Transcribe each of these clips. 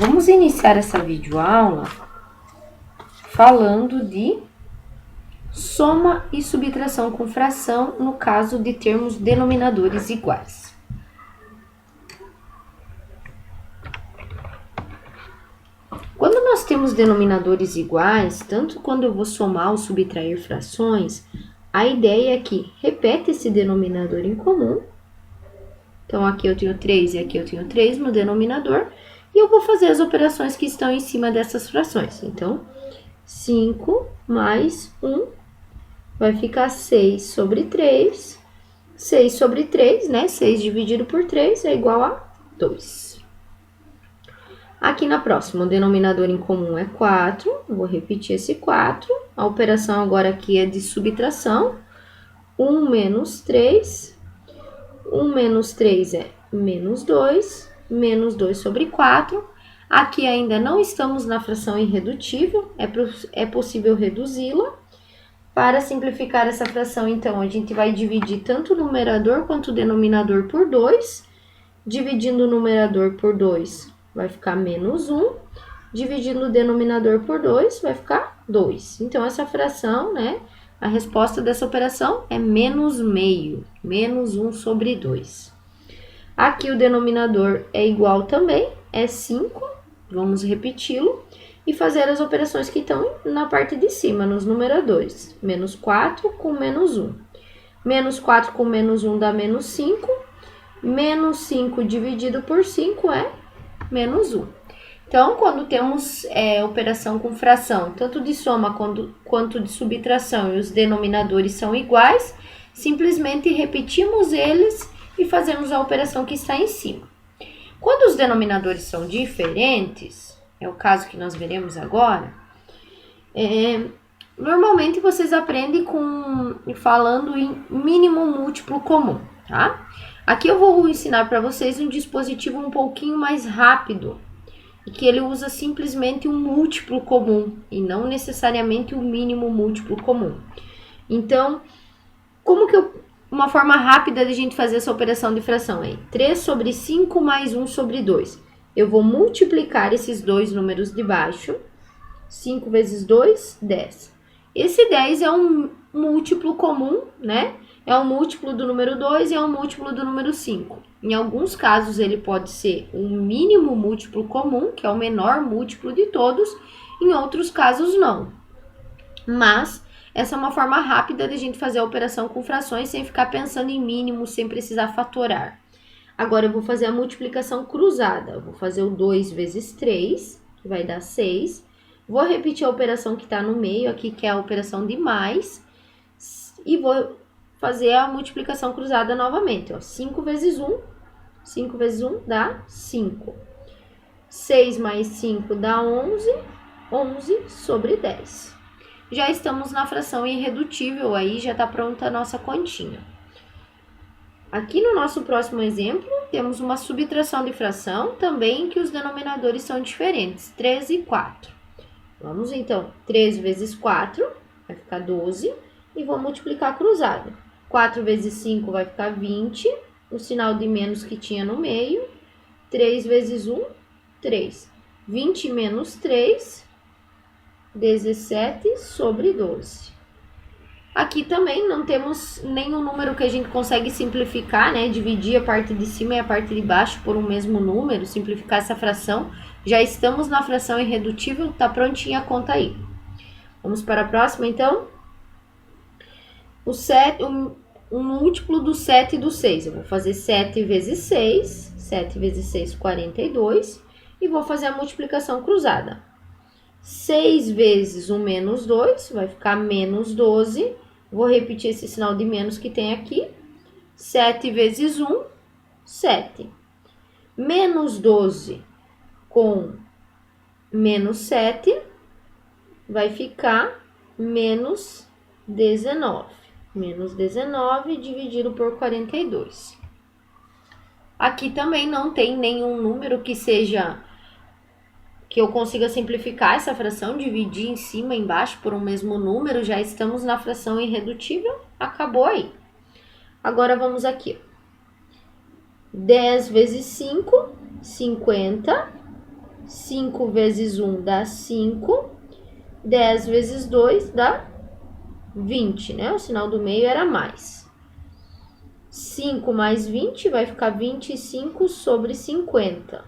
Vamos iniciar essa videoaula falando de soma e subtração com fração no caso de termos denominadores iguais. Quando nós temos denominadores iguais, tanto quando eu vou somar ou subtrair frações, a ideia é que repete esse denominador em comum. Então, aqui eu tenho 3 e aqui eu tenho 3 no denominador. E eu vou fazer as operações que estão em cima dessas frações. Então, 5 mais 1 vai ficar 6 sobre 3. 6 sobre 3, né? 6 dividido por 3 é igual a 2. Aqui na próxima, o denominador em comum é 4. Eu vou repetir esse 4. A operação agora aqui é de subtração. 1 menos 3. 1 menos 3 é menos 2. Menos 2 sobre 4. Aqui ainda não estamos na fração irredutível, é possível reduzi-la. Para simplificar essa fração, então, a gente vai dividir tanto o numerador quanto o denominador por 2. Dividindo o numerador por 2, vai ficar menos 1. Dividindo o denominador por 2, vai ficar 2. Então, essa fração, né, a resposta dessa operação é menos meio, menos 1 sobre 2. Aqui o denominador é igual também, é 5, vamos repeti-lo, e fazer as operações que estão na parte de cima, nos numeradores. Menos 4 com menos 1. Menos 4 com menos 1 dá menos 5. Menos 5 dividido por 5 é menos 1. Então, quando temos operação com fração, tanto de soma quanto de subtração, e os denominadores são iguais, simplesmente repetimos eles e fazemos a operação que está em cima. Quando os denominadores são diferentes, é o caso que nós veremos agora, normalmente vocês aprendem falando em mínimo múltiplo comum, tá? Aqui eu vou ensinar para vocês um dispositivo um pouquinho mais rápido, e que ele usa simplesmente um múltiplo comum, e não necessariamente o mínimo múltiplo comum. Então, uma forma rápida de a gente fazer essa operação de fração é 3 sobre 5 mais 1 sobre 2. Eu vou multiplicar esses dois números de baixo. 5 vezes 2, 10. Esse 10 é um múltiplo comum, né? É um múltiplo do número 2 e é um múltiplo do número 5. Em alguns casos, ele pode ser um mínimo múltiplo comum, que é o menor múltiplo de todos. Em outros casos, não. Mas essa é uma forma rápida de a gente fazer a operação com frações sem ficar pensando em mínimo, sem precisar fatorar. Agora, eu vou fazer a multiplicação cruzada. Eu vou fazer o 2 vezes 3, que vai dar 6. Vou repetir a operação que está no meio aqui, que é a operação de mais. E vou fazer a multiplicação cruzada novamente. Ó. 5 vezes 1. 5 vezes 1 dá 5. 6 mais 5 dá 11. 11 sobre 10. Já estamos na fração irredutível, aí já está pronta a nossa continha. Aqui no nosso próximo exemplo, temos uma subtração de fração, também que os denominadores são diferentes, 3 e 4. Vamos então, 3 vezes 4 vai ficar 12 e vou multiplicar cruzada. 4 vezes 5 vai ficar 20, o sinal de menos que tinha no meio. 3 vezes 1, 3. 20 menos 3... 17 sobre 12. Aqui também não temos nenhum número que a gente consegue simplificar, né? Dividir a parte de cima e a parte de baixo por um mesmo número, simplificar essa fração. Já estamos na fração irredutível, tá prontinha a conta aí. Vamos para a próxima, então. Um múltiplo do 7 e do 6. Eu vou fazer 7 vezes 6. 7 vezes 6, 42. E vou fazer a multiplicação cruzada. 6 vezes 1 menos 2, vai ficar menos 12. Vou repetir esse sinal de menos que tem aqui. 7 vezes 1, 7. Menos 12 com menos 7 vai ficar menos 19. Menos 19 dividido por 42. Aqui também não tem nenhum número que eu consiga simplificar essa fração, dividir em cima e embaixo por um mesmo número, já estamos na fração irredutível, acabou aí. Agora vamos aqui. 10 vezes 5, 50. 5 vezes 1 dá 5. 10 vezes 2 dá 20, né? O sinal do meio era mais. 5 mais 20 vai ficar 25 sobre 50.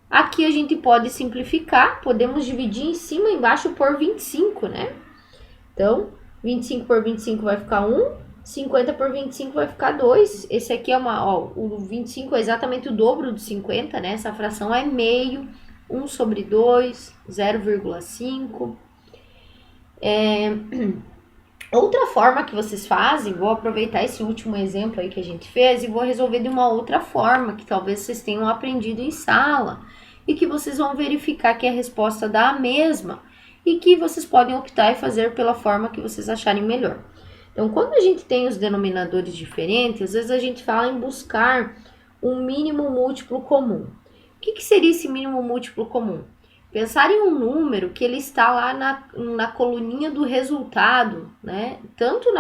Aqui a gente pode simplificar, podemos dividir em cima e embaixo por 25, né? Então, 25 por 25 vai ficar 1, 50 por 25 vai ficar 2. Esse aqui é o 25 é exatamente o dobro do 50, né? Essa fração é meio, 1 sobre 2, 0,5. Outra forma que vocês fazem, vou aproveitar esse último exemplo aí que a gente fez e vou resolver de uma outra forma, que talvez vocês tenham aprendido em sala, e que vocês vão verificar que a resposta dá a mesma, e que vocês podem optar e fazer pela forma que vocês acharem melhor. Então, quando a gente tem os denominadores diferentes, às vezes a gente fala em buscar um mínimo múltiplo comum. O que seria esse mínimo múltiplo comum? Pensar em um número que ele está lá na coluninha do resultado, né? Tanto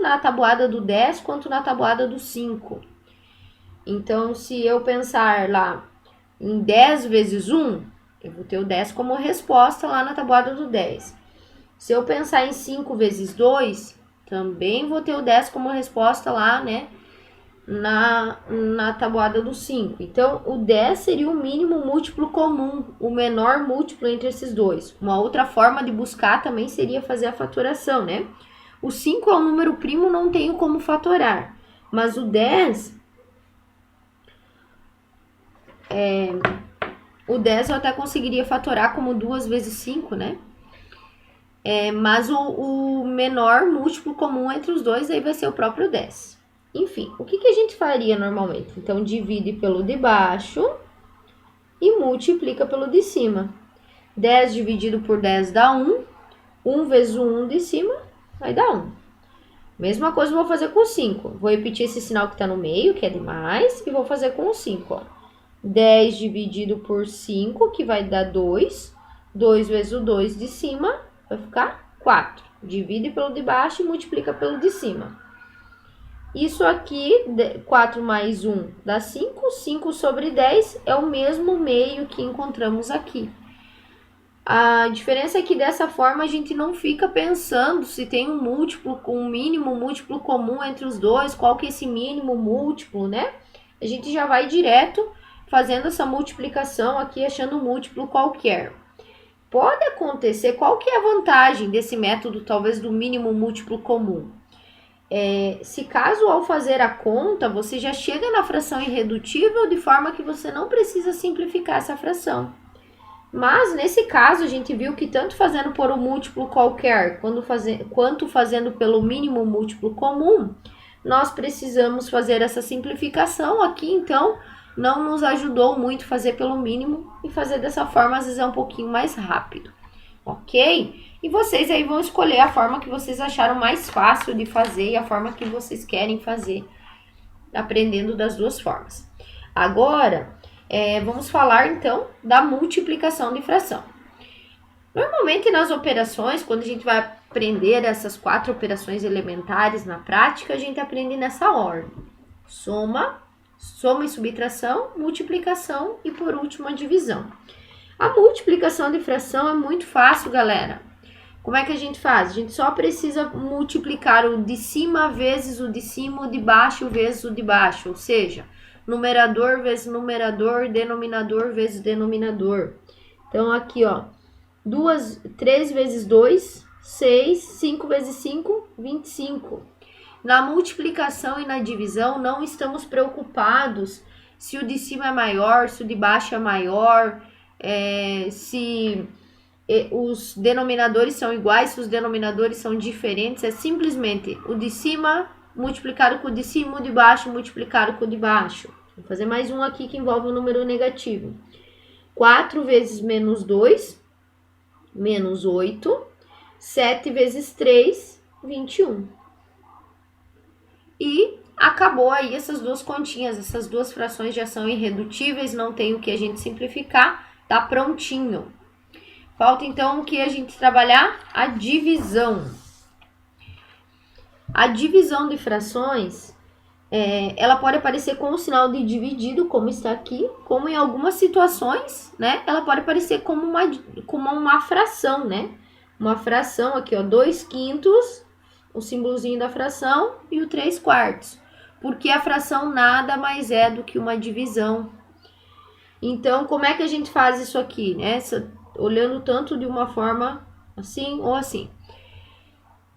na tabuada do 10 quanto na tabuada do 5. Então, se eu pensar lá em 10 vezes 1, eu vou ter o 10 como resposta lá na tabuada do 10. Se eu pensar em 5 vezes 2, também vou ter o 10 como resposta lá, né? Na tabuada do 5. Então, o 10 seria o mínimo múltiplo comum, o menor múltiplo entre esses dois. Uma outra forma de buscar também seria fazer a fatoração, né? O 5 é um número primo, não tenho como fatorar. Mas o 10... O 10 eu até conseguiria fatorar como 2 vezes 5, né? Mas o menor múltiplo comum entre os dois aí vai ser o próprio 10. Enfim, o que a gente faria normalmente? Então, divide pelo de baixo e multiplica pelo de cima. 10 dividido por 10 dá 1. 1 vezes o 1 de cima vai dar 1. Mesma coisa eu vou fazer com o 5. Vou repetir esse sinal que está no meio, que é de mais, e vou fazer com o 5. Ó. 10 dividido por 5, que vai dar 2. 2 vezes o 2 de cima vai ficar 4. Divide pelo de baixo e multiplica pelo de cima. Isso aqui, 4 mais 1 dá 5. 5 sobre 10 é o mesmo meio que encontramos aqui. A diferença é que dessa forma a gente não fica pensando se tem um múltiplo, um mínimo múltiplo comum entre os dois, qual que é esse mínimo múltiplo, né? A gente já vai direto fazendo essa multiplicação aqui, achando um múltiplo qualquer. Pode acontecer, qual que é a vantagem desse método, talvez do mínimo múltiplo comum? Se caso ao fazer a conta, você já chega na fração irredutível de forma que você não precisa simplificar essa fração. Mas nesse caso a gente viu que tanto fazendo por um múltiplo qualquer quanto fazendo pelo mínimo múltiplo comum, nós precisamos fazer essa simplificação aqui, então não nos ajudou muito fazer pelo mínimo e fazer dessa forma às vezes é um pouquinho mais rápido, ok? E vocês aí vão escolher a forma que vocês acharam mais fácil de fazer e a forma que vocês querem fazer, aprendendo das duas formas. Agora, vamos falar então da multiplicação de fração. Normalmente nas operações, quando a gente vai aprender essas 4 operações elementares na prática, a gente aprende nessa ordem. Soma e subtração, multiplicação e por último a divisão. A multiplicação de fração é muito fácil, galera. Como é que a gente faz? A gente só precisa multiplicar o de cima vezes o de cima, o de baixo vezes o de baixo, ou seja, numerador vezes numerador, denominador vezes denominador. Então, aqui, ó, 3 vezes 2, 6, 5 vezes 5, 25. Na multiplicação e na divisão, não estamos preocupados se o de cima é maior, se o de baixo é maior, se os denominadores são iguais, se os denominadores são diferentes. É simplesmente o de cima multiplicado com o de cima, o de baixo multiplicado com o de baixo. Vou fazer mais um aqui que envolve um número negativo. 4 vezes menos 2, menos 8. 7 vezes 3, 21. E acabou aí essas duas continhas, essas duas frações já são irredutíveis, não tem o que a gente simplificar, tá prontinho. Falta então o que a gente trabalhar? A divisão. A divisão de frações ela pode aparecer com o sinal de dividido, como está aqui, como em algumas situações, né? Ela pode aparecer como uma fração, né? Uma fração aqui, ó, 2/5, o símbolozinho da fração e o 3/4. Porque a fração nada mais é do que uma divisão. Então, como é que a gente faz isso aqui, né? Olhando tanto de uma forma assim ou assim.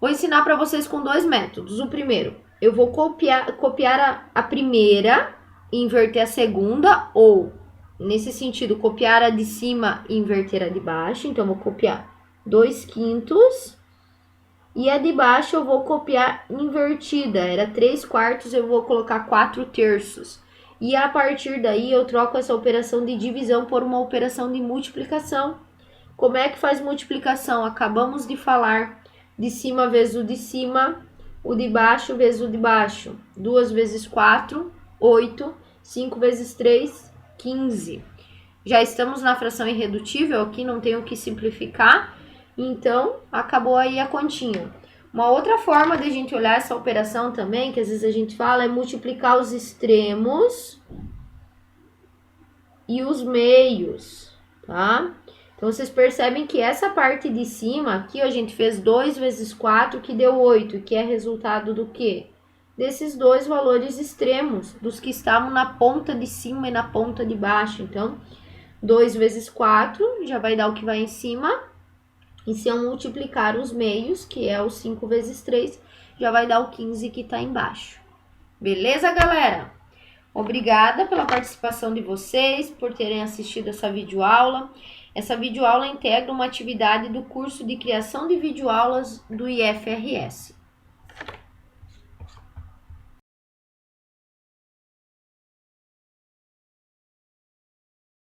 Vou ensinar para vocês com 2 métodos. O primeiro, eu vou copiar a primeira e inverter a segunda, ou, nesse sentido, copiar a de cima e inverter a de baixo. Então, eu vou copiar 2/5 e a de baixo eu vou copiar invertida. Era 3/4, eu vou colocar 4/3. E a partir daí eu troco essa operação de divisão por uma operação de multiplicação. Como é que faz multiplicação? Acabamos de falar. De cima vezes o de cima, o de baixo vezes o de baixo. 2 vezes 4, 8. 5 vezes 3, 15. Já estamos na fração irredutível, aqui não tenho que simplificar. Então, acabou aí a continha. Uma outra forma de a gente olhar essa operação também, que às vezes a gente fala, é multiplicar os extremos e os meios, tá? Então, vocês percebem que essa parte de cima aqui, ó, a gente fez 2 vezes 4, que deu 8, que é resultado do quê? Desses dois valores extremos, dos que estavam na ponta de cima e na ponta de baixo. Então, 2 vezes 4 já vai dar o que vai em cima. E se eu multiplicar os meios, que é o 5 vezes 3, já vai dar o 15 que está embaixo. Beleza, galera? Obrigada pela participação de vocês, por terem assistido essa videoaula. Essa videoaula integra uma atividade do curso de criação de videoaulas do IFRS.